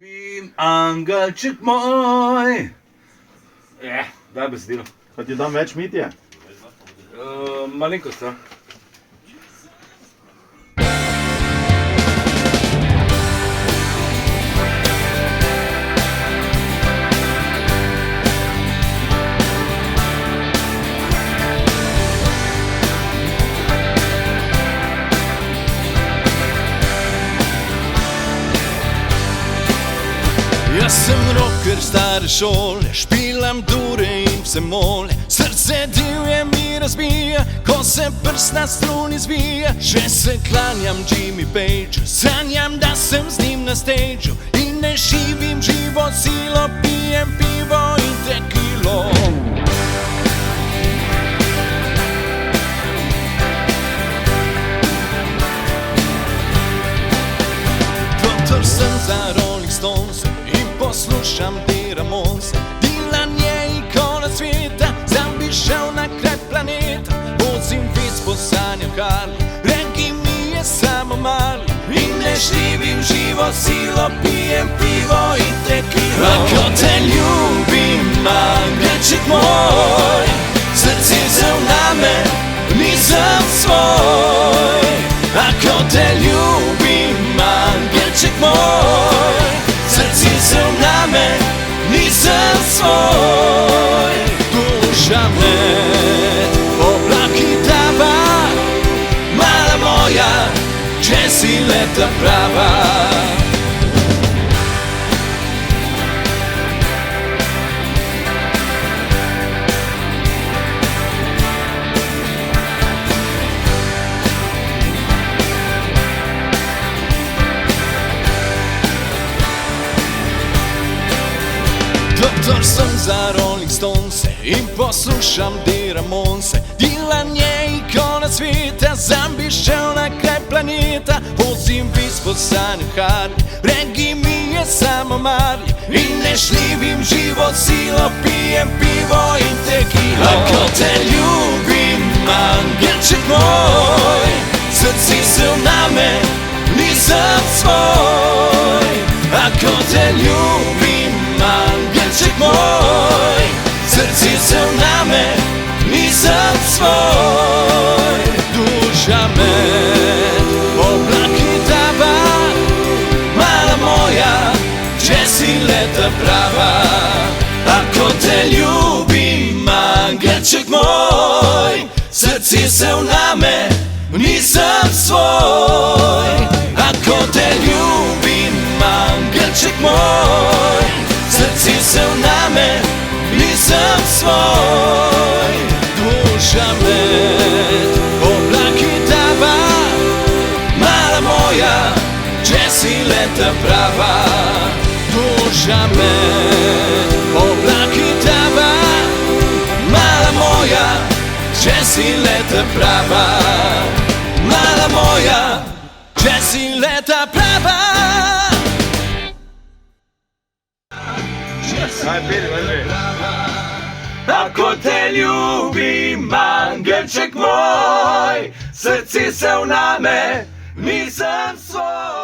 Ljubim angelček moj. Daj besedilo. Pa ti dam več Mitje? Malenkost, ja. Jaz sem rocker stare šole, špilam dure in vse mole. Srce divje mi razbija, ko se prst na struni zvija. Že se klanjam Jimmy Pageu, sanjam, da sem z njim na stageu. In ne živim živo silo, pijem pivo in tekilo. Doktor sem za Rolling Stones in poslušam te Ramonse. Dylan je ikona sveta, sam bi šel na kraj planeta. Vozim vic po sanjah Harley, reggae mi je samo mali. In ne živim živo silo, pijem pivo in tekilo. Ako te ljubim, angelček moj, srce se vname, nisem svoj. Ako te ljubim, angelček moj, srce se vname, nisem svoj. Duša med oblaki tava, mala moja, če si leta prava. Doktor sem za Rolling Stones in poslušam te Ramonse. Dylan je ikona sveta, sam bi šel na kraj planeta. Vozim vic po sanjah Harley, reggae mi je samo mali. In ne živim živo silo, pijem pivo in tekilo. Ako te ljubim, angelček moj, srce se vname, nisem svoj. Ako te ljubim, angelček moj, srce se vname, nisem svoj. Duša med oblaki tava, mala moja, če si leta prava. Ako te ljubim, angelček moj, srce se vname, nisem svoj. Ako te ljubim, angelček moj, srce se vname, nisem svoj. Duša med oblaki tava, mala moja, če si leta prava. Duša med oblaki tava, mala moja, če si leta prava. Mala moja, če si leta prava. Ako te ljubim, angelček moj, srce se vname, nisem svoj.